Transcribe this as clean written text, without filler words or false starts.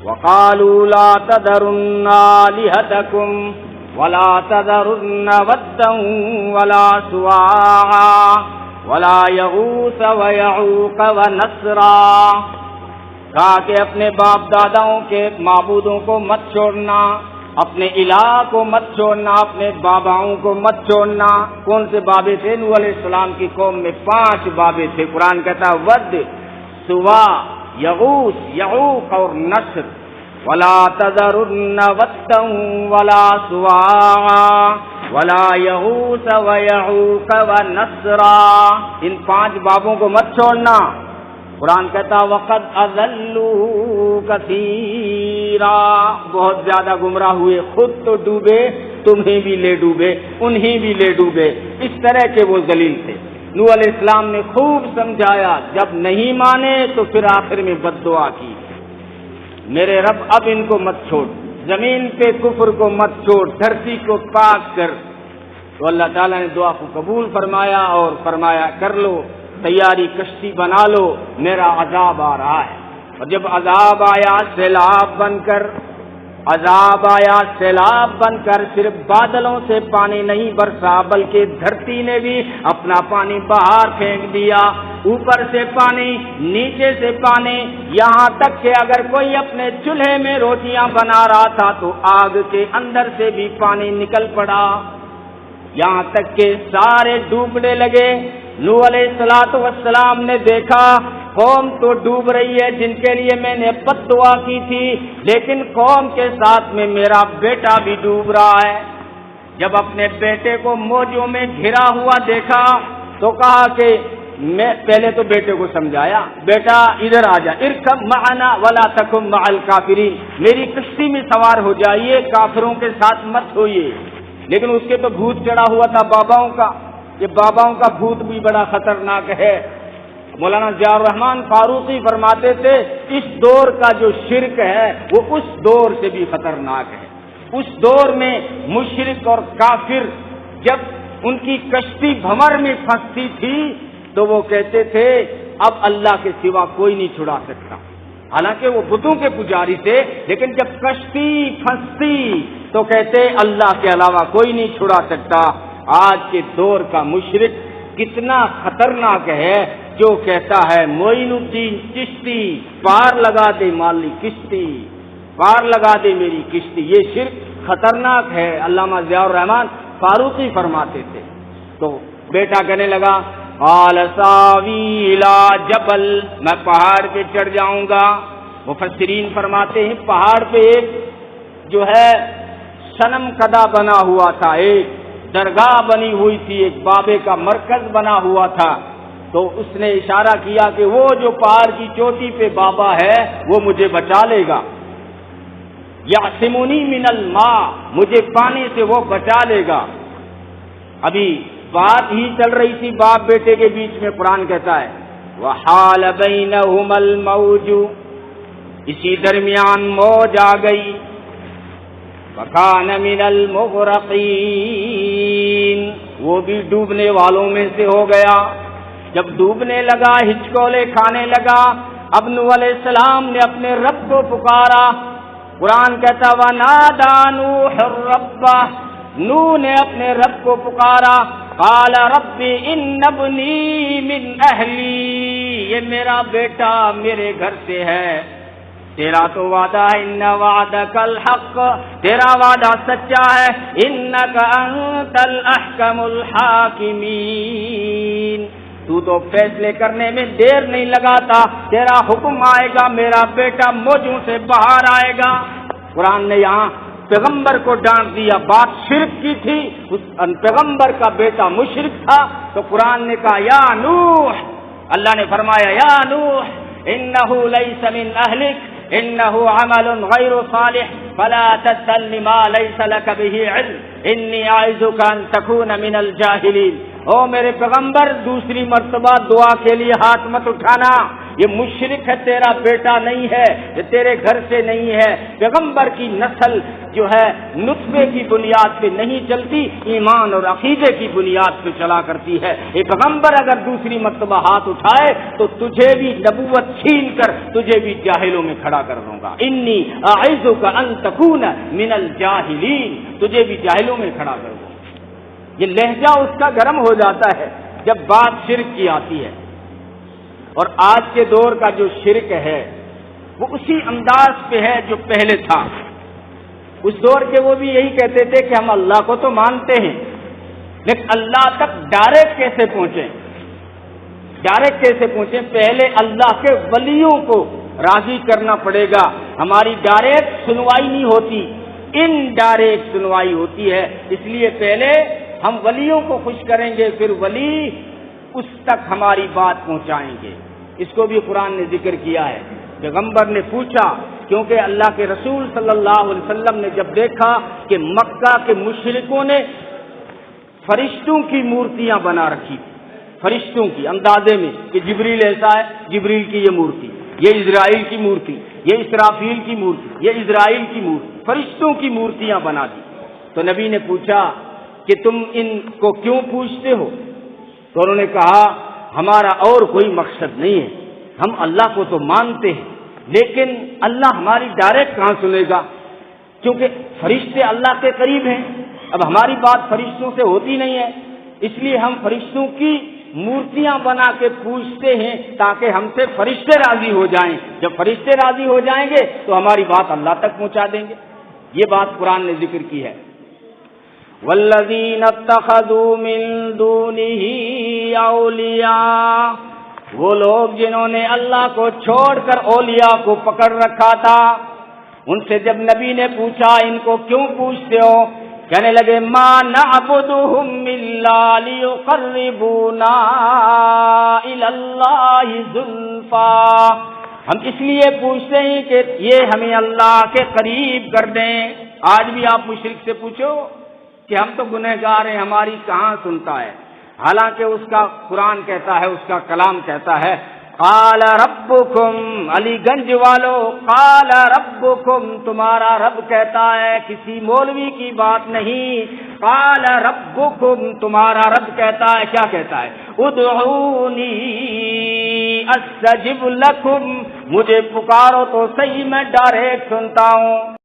وقالوا لا تذرن آلهتكم ولا تذرن ودا ولا سواعا ولا یغوث ویعوق ونسرا، کہا کہ اپنے باپ داداؤں کے معبودوں کو مت چھوڑنا، اپنے الہ کو مت چھوڑنا، اپنے باباؤں کو مت چھوڑنا۔ کون سے بابے تھے؟ نوح علیہ السلام کی قوم میں 5 بابے تھے۔ قرآن کہتا ہے ود، سوا، یغوث، یعوق اور نصر۔ ولا تذرن ودا ولا سواعا ولا یغوث ویعوق ونسرا، ان 5 بابوں کو مت چھوڑنا۔ قرآن کہتا وقد اضلوا کثیرا، بہت زیادہ گمراہ ہوئے، خود تو ڈوبے، تمہیں بھی لے ڈوبے، انہیں بھی لے ڈوبے، اس طرح کے وہ ذلیل تھے۔ نوح علیہ السلام نے خوب سمجھایا، جب نہیں مانے تو پھر آخر میں بد دعا کی، میرے رب اب ان کو مت چھوڑ، زمین پہ کفر کو مت چھوڑ، دھرتی کو پاک کر۔ تو اللہ تعالیٰ نے دعا کو قبول فرمایا اور فرمایا کر لو، تیاری کشتی بنا لو، میرا عذاب آ رہا ہے۔ اور جب عذاب آیا سیلاب بن کر صرف بادلوں سے پانی نہیں برسا، بلکہ دھرتی نے بھی اپنا پانی باہر پھینک دیا، اوپر سے پانی، نیچے سے پانی، یہاں تک کہ اگر کوئی اپنے چولہے میں روٹیاں بنا رہا تھا تو آگ کے اندر سے بھی پانی نکل پڑا، یہاں تک کہ سارے ڈوبنے لگے۔ نوح علیہ السلام نے دیکھا قوم تو ڈوب رہی ہے جن کے لیے میں نے بد دعا کی تھی، لیکن قوم کے ساتھ میں میرا بیٹا بھی ڈوب رہا ہے۔ جب اپنے بیٹے کو موجوں میں گھرا ہوا دیکھا تو کہا کہ میں پہلے تو بیٹے کو سمجھایا، بیٹا ادھر آ جا، ارکب معنا ولا تکن مع الکافرین، میری کشتی میں سوار ہو جائیے، کافروں کے ساتھ مت ہوئیے۔ لیکن اس کے تو بھوت چڑھا ہوا تھا باباؤں کا، یہ باباؤں کا بھوت بھی بڑا خطرناک ہے۔ مولانا ضیاء الرحمن فاروقی فرماتے تھے اس دور کا جو شرک ہے وہ اس دور سے بھی خطرناک ہے۔ اس دور میں مشرک اور کافر جب ان کی کشتی بھنور میں پھنستی تھی تو وہ کہتے تھے اب اللہ کے سوا کوئی نہیں چھڑا سکتا، حالانکہ وہ بتوں کے پجاری تھے، لیکن جب کشتی پھنستی تو کہتے اللہ کے علاوہ کوئی نہیں چھڑا سکتا۔ آج کے دور کا مشرک کتنا خطرناک ہے جو کہتا ہے معین الدین چشتی پار لگا دے مالی کشتی، پار لگا دے میری کشتی، یہ شرک خطرناک ہے، علامہ ضیاء الرحمن فاروقی فرماتے تھے۔ تو بیٹا کہنے لگا قال ساوی الی جبل، میں پہاڑ پہ چڑھ جاؤں گا۔ مفسرین فرماتے ہیں پہاڑ پہ ایک جو ہے صنم کدا بنا ہوا تھا، ایک درگاہ بنی ہوئی تھی، ایک بابے کا مرکز بنا ہوا تھا، تو اس نے اشارہ کیا کہ وہ جو پہاڑ کی چوٹی پہ بابا ہے وہ مجھے بچا لے گا، یعصمنی من الماء، مجھے پانی سے وہ بچا لے گا۔ ابھی بات ہی چل رہی تھی باپ بیٹے کے بیچ میں، قرآن کہتا ہے وحال بینہما الموج، اسی درمیان موج آ گئی، فکان من المغرقین، وہ بھی ڈوبنے والوں میں سے ہو گیا۔ جب ڈوبنے لگا، ہچکولے کھانے لگا، اب نوح علیہ السلام نے اپنے رب کو پکارا۔ قرآن کہتا وَنَادَى نُوحٌ رَبَّهُ، نوح نے اپنے رب کو پکارا، قال رب ان ابنی من اہلی، یہ میرا بیٹا میرے گھر سے ہے، تیرا تو وعدہ ہے، ان وعدک الحق، تیرا وعدہ سچا ہے، انک انت الاحکم الحاکمین، تو فیصلے کرنے میں دیر نہیں لگاتا، تیرا حکم آئے گا، میرا بیٹا موجوں سے باہر آئے گا۔ قرآن نے یہاں پیغمبر کو ڈانٹ دیا، بات شرک کی تھی، اس پیغمبر کا بیٹا مشرک تھا، تو قرآن نے کہا یا نوح، اللہ نے فرمایا یا نوح انہ لیس من اہلک انہ عمل غیر صالح فلا تسألنی ما لیس لک به علم انی اعظک ان تکون من الجاہلین۔ او میرے پیغمبر، دوسری مرتبہ دعا کے لیے ہاتھ مت اٹھانا، یہ مشرک ہے، تیرا بیٹا نہیں ہے، یہ تیرے گھر سے نہیں ہے۔ پیغمبر کی نسل جو ہے نطفے کی بنیاد پہ نہیں چلتی، ایمان اور عقیدے کی بنیاد پہ چلا کرتی ہے۔ یہ پیغمبر اگر دوسری مرتبہ ہاتھ اٹھائے تو تجھے بھی نبوت چھین کر تجھے بھی جاہلوں میں کھڑا کر دوں گا۔ انی اعوذک ان تکون من الجاہلین، تجھے بھی جاہلوں میں کھڑا کر دوں گا۔ یہ لہجہ اس کا گرم ہو جاتا ہے جب بات شرک کی آتی ہے، اور آج کے دور کا جو شرک ہے وہ اسی انداز پہ ہے جو پہلے تھا۔ اس دور کے وہ بھی یہی کہتے تھے کہ ہم اللہ کو تو مانتے ہیں، لیکن اللہ تک ڈائریکٹ کیسے پہنچیں، ڈائریکٹ کیسے پہنچیں؟ پہلے اللہ کے ولیوں کو راضی کرنا پڑے گا۔ ہماری ڈائریکٹ سنوائی نہیں ہوتی، ان ڈائریکٹ سنوائی ہوتی ہے، اس لیے پہلے ہم ولیوں کو خوش کریں گے، پھر ولی اس تک ہماری بات پہنچائیں گے۔ اس کو بھی قرآن نے ذکر کیا ہے۔ پیغمبر نے پوچھا، کیونکہ اللہ کے رسول صلی اللہ علیہ وسلم نے جب دیکھا کہ مکہ کے مشرکوں نے فرشتوں کی مورتیاں بنا رکھی، فرشتوں کی اندازے میں کہ جبریل ایسا ہے، جبریل کی یہ مورتی، یہ اسرائیل کی مورتی، یہ اسرافیل کی مورتی، یہ اسرائیل کی مورتی، فرشتوں کی مورتیاں بنا دی۔ تو نبی نے پوچھا کہ تم ان کو کیوں پوچھتے ہو؟ تو انہوں نے کہا ہمارا اور کوئی مقصد نہیں ہے، ہم اللہ کو تو مانتے ہیں، لیکن اللہ ہماری ڈائریکٹ کہاں سنے گا، کیونکہ فرشتے اللہ کے قریب ہیں، اب ہماری بات فرشتوں سے ہوتی نہیں ہے، اس لیے ہم فرشتوں کی مورتیاں بنا کے پوچھتے ہیں تاکہ ہم سے فرشتے راضی ہو جائیں۔ جب فرشتے راضی ہو جائیں گے تو ہماری بات اللہ تک پہنچا دیں گے۔ یہ بات قرآن نے ذکر کی ہے۔ والذین اتخذوا من دونہ اولیاء، وہ لوگ جنہوں نے اللہ کو چھوڑ کر اولیاء کو پکڑ رکھا تھا، ان سے جب نبی نے پوچھا ان کو کیوں پوچھتے ہو، کہنے لگے ما نعبدهم الا لیقربونا الی اللہ زلفا، ہم اس لیے پوچھتے ہیں کہ یہ ہمیں اللہ کے قریب کر دیں۔ آج بھی آپ مشرک سے پوچھو کہ ہم تو گنہگار ہیں، ہماری کہاں سنتا ہے، حالانکہ اس کا قرآن کہتا ہے، اس کا کلام کہتا ہے قال ربکم، علی گنج والو، قال ربکم، تمہارا رب کہتا ہے، کسی مولوی کی بات نہیں، قال ربکم، تمہارا رب کہتا ہے، کیا کہتا ہے؟ ادعونی استجب لکم، مجھے پکارو تو صحیح میں ڈائریکٹ سنتا ہوں۔